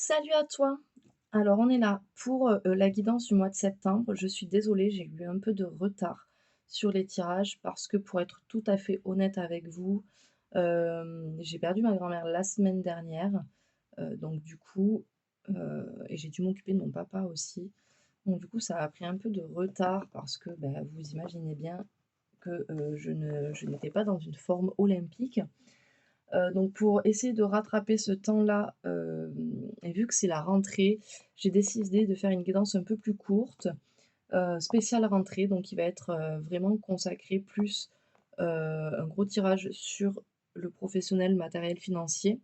Salut à toi. Alors on est là pour, la guidance du mois de septembre. Je suis désolée, j'ai eu un peu de retard sur les tirages parce que pour être tout à fait honnête avec vous, j'ai perdu ma grand-mère la semaine dernière, donc du coup, et j'ai dû m'occuper de mon papa aussi. Donc du coup, ça a pris un peu de retard parce que, bah, vous imaginez bien que, je n'étais pas dans une forme olympique. Donc pour essayer de rattraper ce temps-là, et vu que c'est la rentrée, j'ai décidé de faire une guidance un peu plus courte, spéciale rentrée, donc qui va être, vraiment consacrée plus, un gros tirage sur le professionnel, matériel financier,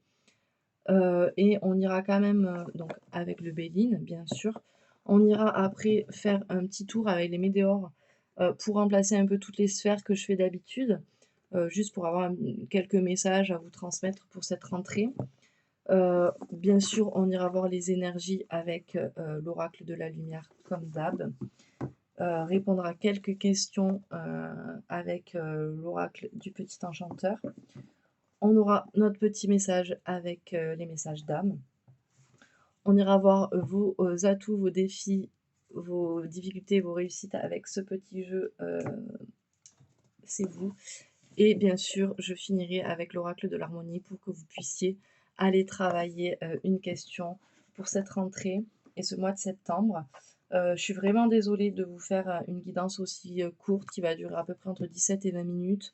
et on ira quand même, donc avec le Béline, bien sûr. On ira après faire un petit tour avec les météores, pour remplacer un peu toutes les sphères que je fais d'habitude, juste pour avoir, quelques messages à vous transmettre pour cette rentrée. Bien sûr, on ira voir les énergies avec, l'oracle de la lumière comme d'hab, répondre à quelques questions, avec, l'oracle du petit enchanteur. On aura notre petit message avec, les messages d'âme. On ira voir vos, atouts, vos défis, vos difficultés, vos réussites avec ce petit jeu, c'est vous. Et bien sûr, je finirai avec l'oracle de l'harmonie pour que vous puissiez aller travailler, une question pour cette rentrée et ce mois de septembre. Je suis vraiment désolée de vous faire, une guidance aussi, courte qui va durer à peu près entre 17 et 20 minutes,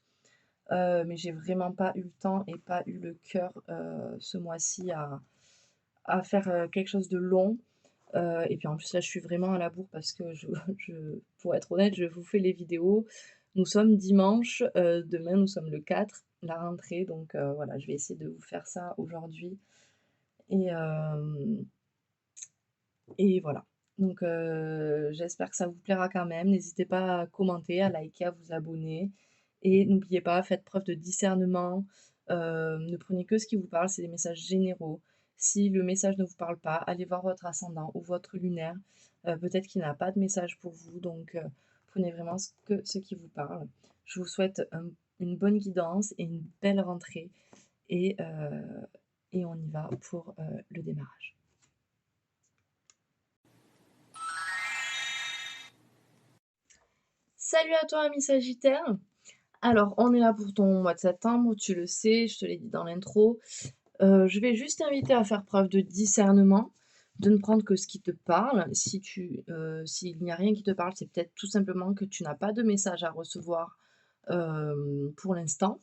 mais j'ai vraiment pas eu le temps et pas eu le cœur, ce mois-ci à faire, quelque chose de long. Et puis en plus là, je suis vraiment à la bourre parce que je pour être honnête, je vous fais les vidéos. Nous sommes dimanche, demain nous sommes le 4, la rentrée, donc voilà, je vais essayer de vous faire ça aujourd'hui et hem et voilà. Donc j'espère que ça vous plaira quand même. N'hésitez pas à commenter, à liker, à vous abonner et n'oubliez pas, faites preuve de discernement, ne prenez que ce qui vous parle, c'est des messages généraux. Si le message ne vous parle pas, allez voir votre ascendant ou votre lunaire, peut-être qu'il n'a pas de message pour vous, donc prenez vraiment ce qui vous parle. Je vous souhaite une bonne guidance et une belle rentrée et heu et on y va pour, le démarrage. Salut à toi, ami Sagittaire. Alors, on est là pour ton mois de septembre, tu le sais, je te l'ai dit dans l'intro. Je vais juste t'inviter à faire preuve de discernement, de ne prendre que ce qui te parle. S'il n'y a rien qui te parle, c'est peut-être tout simplement que tu n'as pas de message à recevoir, pour l'instant.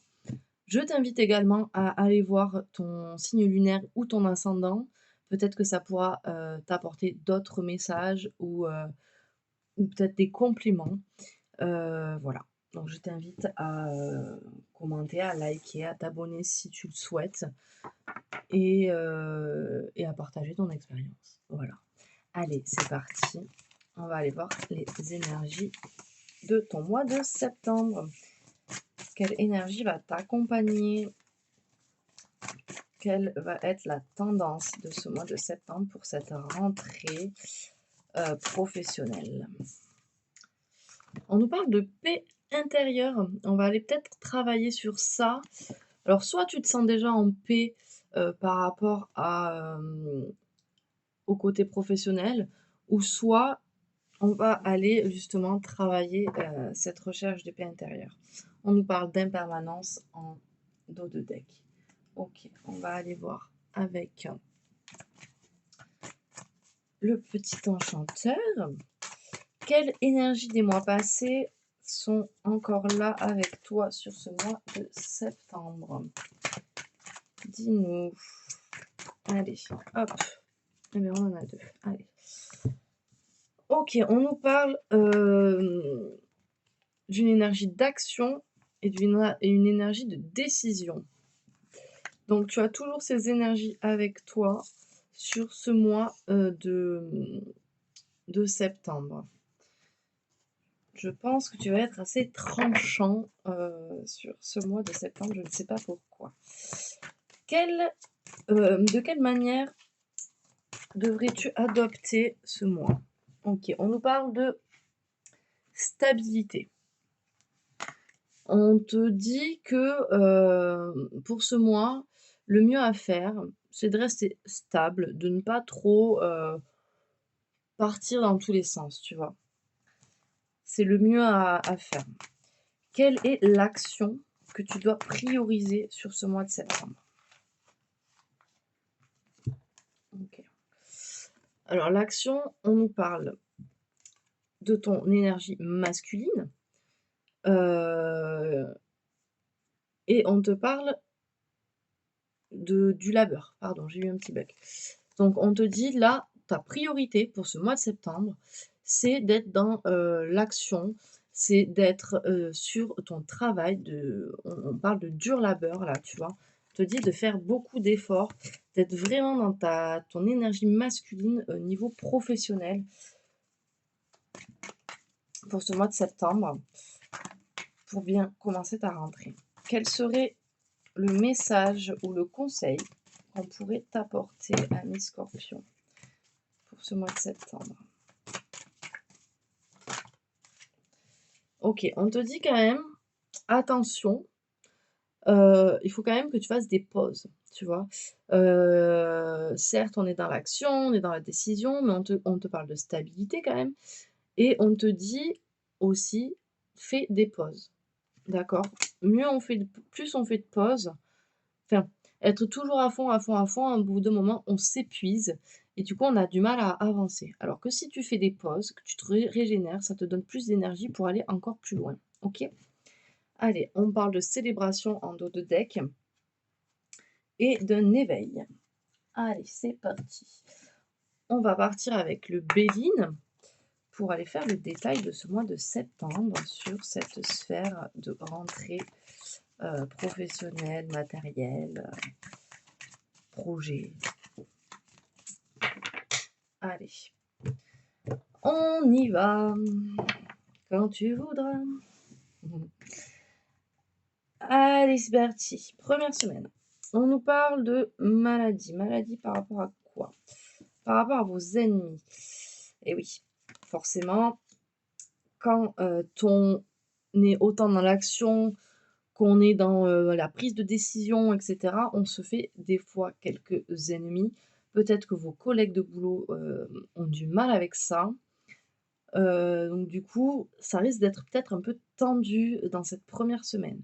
Je t'invite également à aller voir ton signe lunaire ou ton ascendant. Peut-être que ça pourra, t'apporter d'autres messages ou peut-être des compliments. Voilà, donc je t'invite à, commenter, à liker, à t'abonner si tu le souhaites et à partager ton expérience. Voilà. Allez, c'est parti. On va aller voir les énergies de ton mois de septembre. Quelle énergie va t'accompagner? Quelle va être la tendance de ce mois de septembre pour cette rentrée, professionnelle? On nous parle de paix intérieure. On va aller peut-être travailler sur ça. Alors, soit tu te sens déjà en paix, par rapport au côté professionnel, ou soit on va aller justement travailler, cette recherche de paix intérieure. On nous parle d'impermanence en dos de deck. OK, on va aller voir avec le petit enchanteur. Quelle énergie des mois passés sont encore là avec toi sur ce mois de septembre? Dis-nous. Allez, hop. Eh bien, on en a deux. Allez. Ok, on nous parle d'une énergie d'action et une énergie de décision. Donc, tu as toujours ces énergies avec toi sur ce mois de septembre. Je pense que tu vas être assez tranchant sur ce mois de septembre, je ne sais pas pourquoi. De quelle manière devrais-tu adopter ce mois? Ok, on nous parle de stabilité. On te dit que pour ce mois, le mieux à faire, c'est de rester stable, de ne pas trop, partir dans tous les sens, tu vois? C'est le mieux à faire. Quelle est l'action que tu dois prioriser sur ce mois de septembre? OK. Alors l'action, on nous parle de ton énergie masculine, heu et on te parle du labeur. Pardon, j'ai eu un petit bug. Donc on te dit là, ta priorité pour ce mois de septembre, c'est d'être dans, l'action, c'est d'être, sur ton travail, on parle de dur labeur là, tu vois? On te dit de faire beaucoup d'efforts, d'être vraiment dans ton énergie masculine au niveau professionnel pour ce mois de septembre, pour bien commencer ta rentrée. Quel serait le message ou le conseil qu'on pourrait t'apporter, ami Scorpion, pour ce mois de septembre? OK, on te dit quand même, attention, il faut quand même que tu fasses des pauses, tu vois? Certes, on est dans l'action, on est dans la décision, mais on te parle de stabilité quand même et on te dit aussi: «Fais des pauses», d'accord? Mieux on fait de Plus on fait de pauses, enfin, être toujours à fond, à fond, à fond, au bout d'un moment, on s'épuise et du coup, on a du mal à avancer. Alors que si tu fais des pauses, que tu te régénères, ça te donne plus d'énergie pour aller encore plus loin. OK? Allez, on parle de célébration en dos de deck et d'un éveil. Allez, c'est parti. On va partir avec le Béline pour aller faire le détail de ce mois de septembre sur cette sphère de rentrée professionnelle, matérielle, projet. Allez, on y va, quand tu voudras. Allez, c'est parti. Première semaine. On nous parle de maladie. Maladie par rapport à quoi? Par rapport à vos ennemis. Et oui, forcément, quand on est autant dans l'action, qu'on est dans la prise de décision, etc., on se fait des fois quelques ennemis. Peut-être que vos collègues de boulot ont du mal avec ça. Donc du coup, ça risque d'être peut-être un peu tendu dans cette première semaine.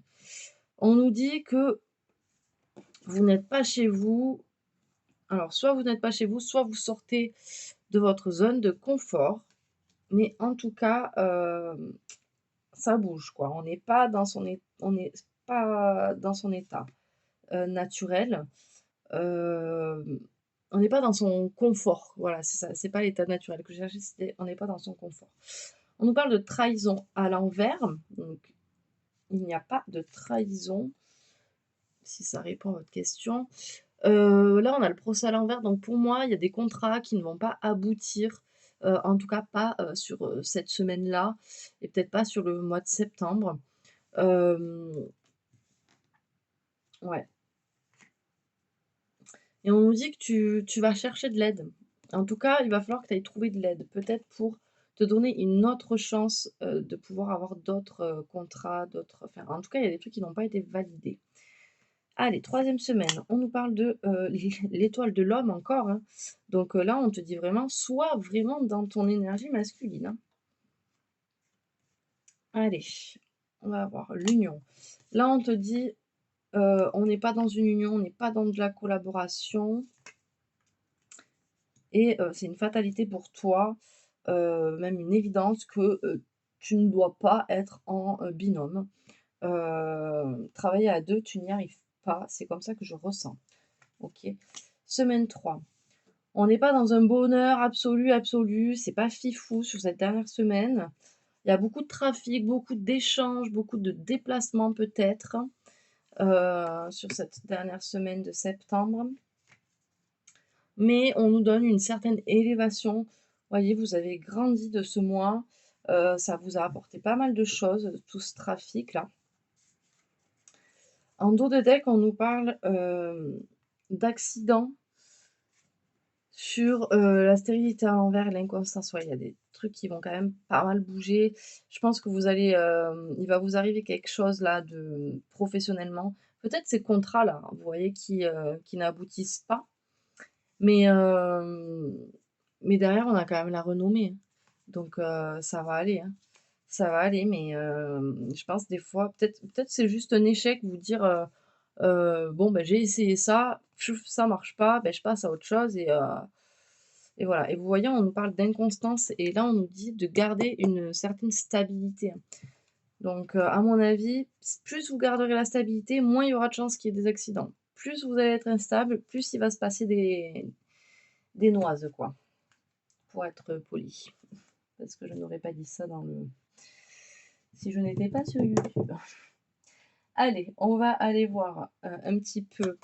On nous dit que vous n'êtes pas chez vous. Alors soit vous n'êtes pas chez vous, soit vous sortez de votre zone de confort. Mais en tout cas, ça bouge quoi. On n'est pas dans son état, naturel. Hem, on n'est pas dans son confort. Voilà, c'est ça, c'est pas l'état naturel que je cherchais, c'était on n'est pas dans son confort. On nous parle de trahison à l'envers, donc il n'y a pas de trahison, si ça répond à votre question. Là, on a le procès à l'envers, donc pour moi, il y a des contrats qui ne vont pas aboutir, en tout cas pas, sur, cette semaine-là et peut-être pas sur le mois de septembre. Hem, ouais, et on nous dit que tu vas chercher de l'aide. En tout cas, il va falloir que tu ailles trouver de l'aide, peut-être pour te donner une autre chance, de pouvoir avoir d'autres, contrats, d'autres enfin, en tout cas, il y a des trucs qui n'ont pas été validés. Allez, troisième semaine, on nous parle de, l'étoile de l'homme encore, hein. Donc, là, on te dit vraiment: «Sois vraiment dans ton énergie masculine», hein. Allez, on va voir l'union. Là, on te dit, on n'est pas dans une union, on n'est pas dans de la collaboration et c'est une fatalité pour toi, même une évidence que, tu ne dois pas être en, binôme. Travailler à 2, tu n'y arrives pas, c'est comme ça que je ressens. OK. Semaine 3. On n'est pas dans un bonheur absolu, absolu, c'est pas fifou sur cette dernière semaine. Il y a beaucoup de trafic, beaucoup d'échanges, beaucoup de déplacements peut-être, sur cette dernière semaine de septembre. Mais on nous donne une certaine élévation. Voyez, vous avez grandi de ce mois, ça vous a apporté pas mal de choses, tout ce trafic-là. En dos de deck, on nous parle, d'accidents sur, la stérilité à l'envers et l'inconstance. Ouais, il y a des trucs qui vont quand même pas mal bouger. Je pense que il va vous arriver quelque chose là de professionnellement. Peut-être ces contrats-là, hein, vous voyez, qui n'aboutissent pas. Mais, mais derrière, on a quand même la renommée, hein. Donc, ça va aller, hein. Ça va aller, mais, je pense des fois, peut-être c'est juste un échec, vous dire, «Bon, ben j'ai essayé ça, chouf, ça marche pas, ben je passe à autre chose» et voilà. Et vous voyez, on nous parle d'inconstance et là, on nous dit de garder une certaine stabilité, hein. Donc, à mon avis, plus vous garderez la stabilité, moins il y aura de chances qu'il y ait des accidents. Plus vous allez être instable, plus il va se passer des noises, quoi, pour être poli. Parce que je n'aurais pas dit ça dans le si je n'étais pas sur YouTube. Allez, on va aller voir, un petit peu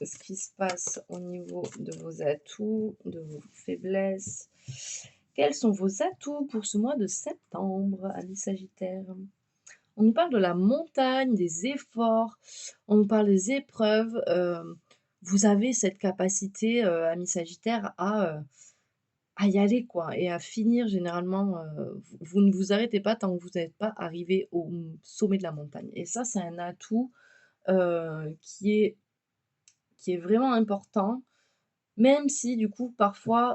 ce qui se passe au niveau de vos atouts, de vos faiblesses. Quels sont vos atouts pour ce mois de septembre, amis Sagittaires? On nous parle de la montagne, des efforts, on nous parle des épreuves, vous avez cette capacité, amis Sagittaires, à y aller quoi et à finir généralement, vous ne vous arrêtez pas tant que vous n'êtes pas arrivé au sommet de la montagne et ça, c'est un atout, qui est vraiment important, même si du coup parfois,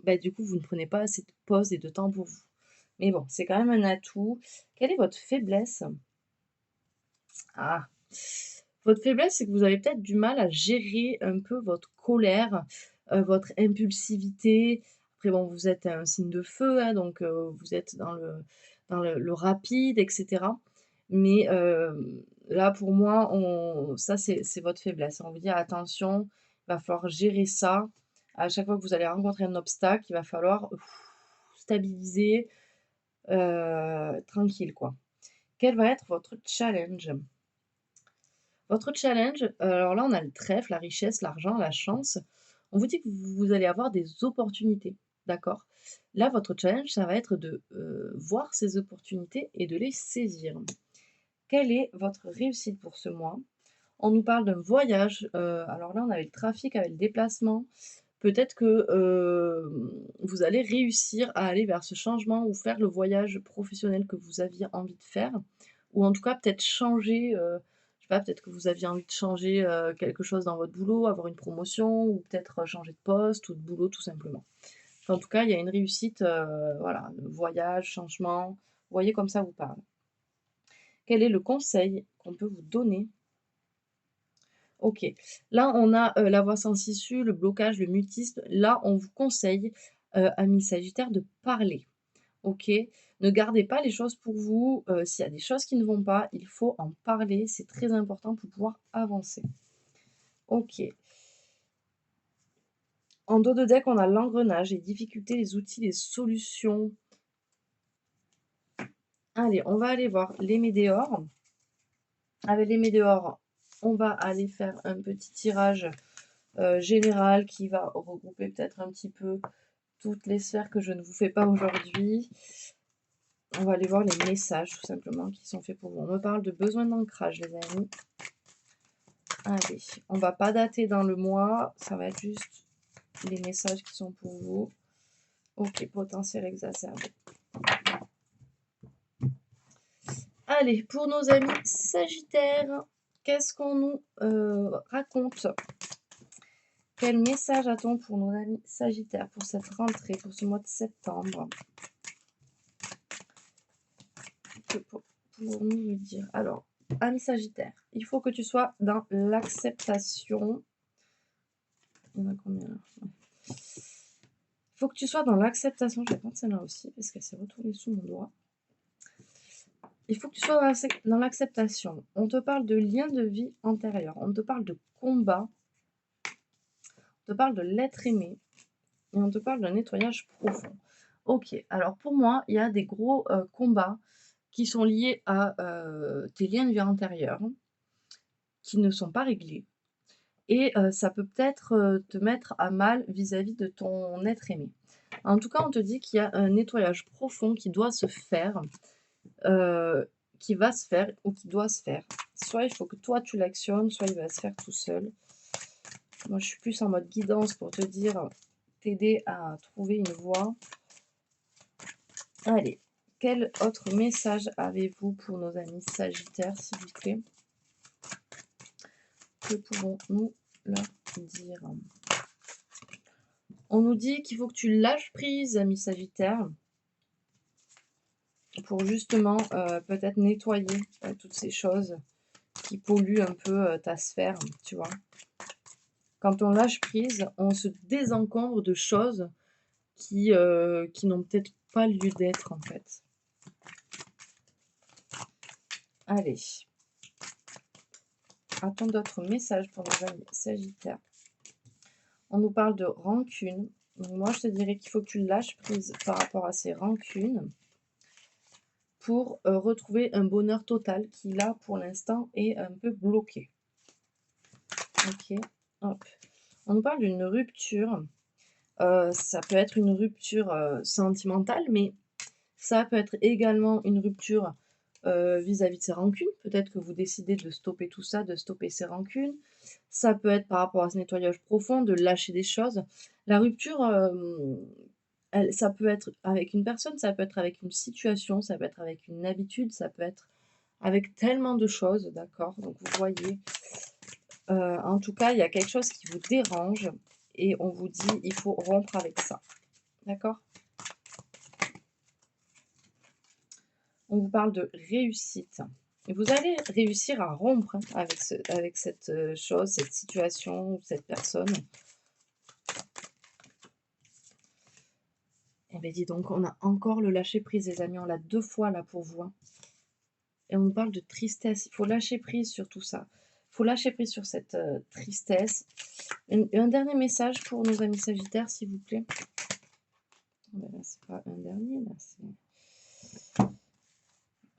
bah, du coup vous ne prenez pas assez de pause et de temps pour vous. Mais bon, c'est quand même un atout. Quelle est votre faiblesse? Ah! Votre faiblesse, c'est que vous avez peut-être du mal à gérer un peu votre colère, votre impulsivité. Après bon, vous êtes un signe de feu, hein, donc vous êtes dans le rapide et cetera. Mais là, pour moi, on ça, c'est votre faiblesse. On vous dit: «Attention, il va falloir gérer ça». À chaque fois que vous allez rencontrer un obstacle, il va falloir stabiliser, tranquille, quoi. Quel va être votre challenge? Votre challenge, alors là, on a le trèfle, la richesse, l'argent, la chance. On vous dit que vous allez avoir des opportunités, d'accord? Là, votre challenge, ça va être de, voir ces opportunités et de les saisir. Quelle est votre réussite pour ce mois? On nous parle d'un voyage, alors là, on avait le trafic avec le déplacement. Peut-être que, vous allez réussir à aller vers ce changement ou faire le voyage professionnel que vous aviez envie de faire. Ou en tout cas peut-être changer, je sais pas, peut-être que vous aviez envie de changer, quelque chose dans votre boulot, avoir une promotion ou peut-être, changer de poste ou de boulot tout simplement. En tout cas, il y a une réussite, voilà, voyage, changement, vous voyez comme ça vous parle. Quel est le conseil qu'on peut vous donner? OK. Là, on a, la voix sans issue, le blocage, le mutisme. Là, on vous conseille, amis sagittaires, de parler. OK? Ne gardez pas les choses pour vous, s'il y a des choses qui ne vont pas, il faut en parler, c'est très important pour pouvoir avancer. OK. En dos de deck, on a l'engrenage, les difficultés, les outils, les solutions. Allez, on va aller voir les météores. Avec les météores, on va aller faire un petit tirage, général qui va regrouper peut-être un petit peu toutes les sphères que je ne vous fais pas aujourd'hui. On va aller voir les messages tout simplement qui sont faits pour vous. On me parle de besoin d'ancrage, les amis. Allez, on va pas dater dans le mois, ça va être juste les messages qui sont pour vous. Ok, potentiel exacerbé. Allez, pour nos amis Sagittaires, qu'est-ce qu'on nous raconte? Quel message a-t-on pour nos amis Sagittaires pour cette rentrée, pour ce mois de septembre? Que pouvons-nous dire? Alors, amis Sagittaire, il faut que tu sois dans l'acceptation. Il y en a combien là? Il faut que tu sois dans l'acceptation. Je vais prendre celle-là aussi parce qu'elle s'est retournée sous mon doigt. Il faut que tu sois dans l'acceptation. On te parle de lien de vie antérieur. On te parle de combat. On te parle de l'être aimé. Et on te parle d'un nettoyage profond. Ok, alors pour moi, il y a des gros combats qui sont liés à tes liens de vie antérieurs qui ne sont pas réglés. Et ça peut peut-être te mettre à mal vis-à-vis de ton être aimé. En tout cas, on te dit qu'il y a un nettoyage profond qui doit se faire, qui va se faire ou qui doit se faire. Soit il faut que toi tu l'actionnes, soit il va se faire tout seul. Moi, je suis plus en mode guidance pour te dire, t'aider à trouver une voie. Allez, quel autre message avez-vous pour nos amis Sagittaires, s'il vous plaît? Que pouvons-nous leur dire? On nous dit qu'il faut que tu lâches prise, ami Sagittaire, pour justement peut-être nettoyer toutes ces choses qui polluent un peu ta sphère, tu vois. Quand on lâche prise, on se désencombre de choses qui n'ont peut-être pas lieu d'être en fait. Allez. A-t-on d'autres messages pour nos amis Sagittaires? On nous parle de rancune. Donc moi, je te dirais qu'il faut que tu lâches prise par rapport à ces rancunes pour retrouver un bonheur total qui, là, pour l'instant, est un peu bloqué. Ok, hop. On nous parle d'une rupture. Ça peut être une rupture sentimentale, mais ça peut être également une rupture vis-à-vis de ses rancunes. Peut-être que vous décidez de stopper tout ça, de stopper ses rancunes. Ça peut être par rapport à ce nettoyage profond, de lâcher des choses. La rupture, ça peut être avec une personne, ça peut être avec une situation, ça peut être avec une habitude, ça peut être avec tellement de choses, d'accord? Donc vous voyez, en tout cas, il y a quelque chose qui vous dérange et on vous dit il faut rompre avec ça, d'accord? On vous parle de réussite. Et vous allez réussir à rompre avec cette chose, cette situation, cette personne. Eh bien, dis donc, on a encore le lâcher prise, les amis. On l'a 2 fois là pour vous, hein. Et on nous parle de tristesse. Il faut lâcher prise sur tout ça. Il faut lâcher prise sur cette tristesse. Un dernier message pour nos amis Sagittaires, s'il vous plaît. Là, c'est pas un dernier, là, c'est...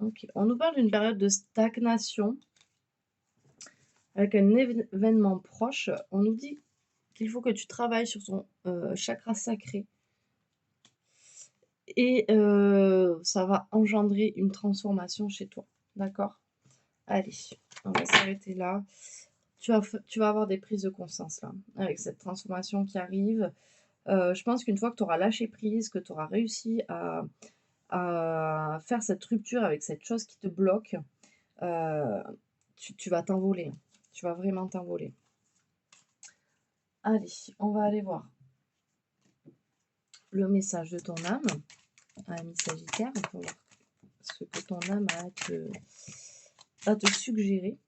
Ok. On nous parle d'une période de stagnation avec un événement proche. On nous dit qu'il faut que tu travailles sur ton chakra sacré. Et ça va engendrer une transformation chez toi. D'accord? Allez, on va s'arrêter là. Tu vas avoir des prises de conscience là, avec cette transformation qui arrive. Je pense qu'une fois que tu auras lâché prise, que tu auras réussi à faire cette rupture avec cette chose qui te bloque, tu vas t'envoler. Tu vas vraiment t'envoler. Allez, on va aller voir le message de ton âme, ami Sagittaire, pour voir ce que ton âme a à te suggérer.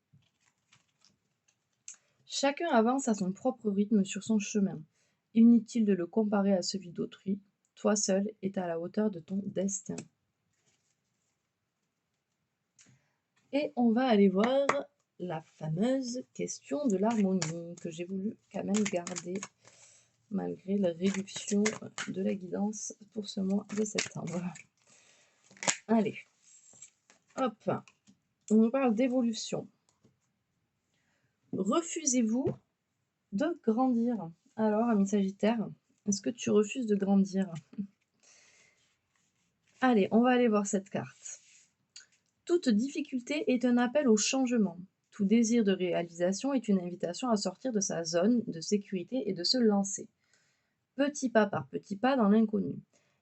Chacun avance à son propre rythme sur son chemin. Inutile de le comparer à celui d'autrui. Toi seul es à la hauteur de ton destin. Et on va aller voir la fameuse question de l'harmonie que j'ai voulu quand même garder malgré la réduction de la guidance pour ce mois de septembre. Allez, hop, on nous parle d'évolution. Refusez-vous de grandir? Alors, ami Sagittaire, est-ce que tu refuses de grandir? Allez, on va aller voir cette carte. Toute difficulté est un appel au changement. Tout désir de réalisation est une invitation à sortir de sa zone de sécurité et de se lancer. Petit pas par petit pas dans l'inconnu.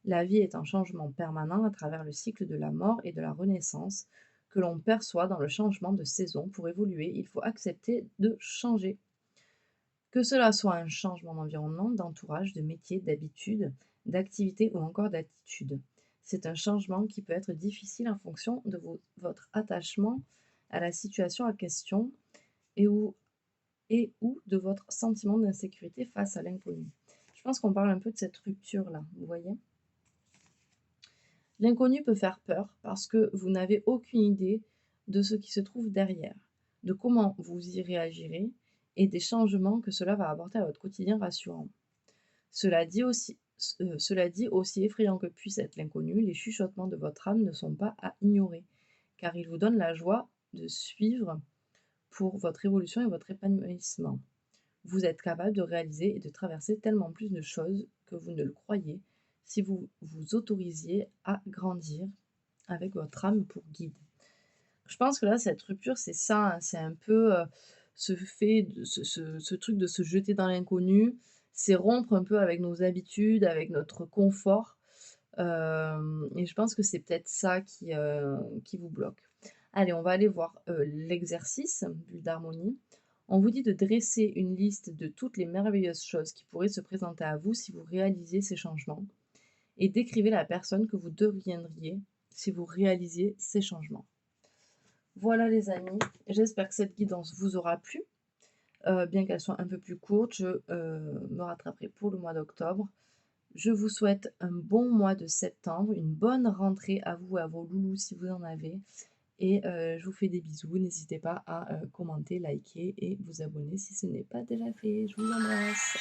La vie est un changement permanent à travers le cycle de la mort et de la renaissance que l'on perçoit dans le changement de saison. Pour évoluer, il faut accepter de changer. Que cela soit un changement d'environnement, d'entourage, de métier, d'habitude, d'activité ou encore d'attitude. C'est un changement qui peut être difficile en fonction de votre attachement à la situation en question et ou de votre sentiment d'insécurité face à l'inconnu. Je pense qu'on parle un peu de cette rupture-là, vous voyez. L'inconnu peut faire peur parce que vous n'avez aucune idée de ce qui se trouve derrière, de comment vous y réagirez et des changements que cela va apporter à votre quotidien rassurant. Cela dit, aussi effrayant que puisse être l'inconnu, les chuchotements de votre âme ne sont pas à ignorer, car ils vous donnent la joie de suivre pour votre évolution et votre épanouissement. Vous êtes capable de réaliser et de traverser tellement plus de choses que vous ne le croyez si vous vous autorisiez à grandir avec votre âme pour guide. Je pense que là, cette rupture, c'est ça, hein, c'est un peu ce truc de se jeter dans l'inconnu, c'est rompre un peu avec nos habitudes, avec notre confort. Et je pense que c'est peut-être ça qui vous bloque. Allez, on va aller voir l'exercice, bulle d'harmonie. On vous dit de dresser une liste de toutes les merveilleuses choses qui pourraient se présenter à vous si vous réalisiez ces changements et décrivez la personne que vous deviendriez si vous réalisiez ces changements. Voilà les amis, j'espère que cette guidance vous aura plu. Bien qu'elle soit un peu plus courte, je me rattraperai pour le mois d'octobre. Je vous souhaite un bon mois de septembre, une bonne rentrée à vous et à vos loulous si vous en avez. Et je vous fais des bisous. N'hésitez pas à commenter, liker et vous abonner si ce n'est pas déjà fait. Je vous embrasse.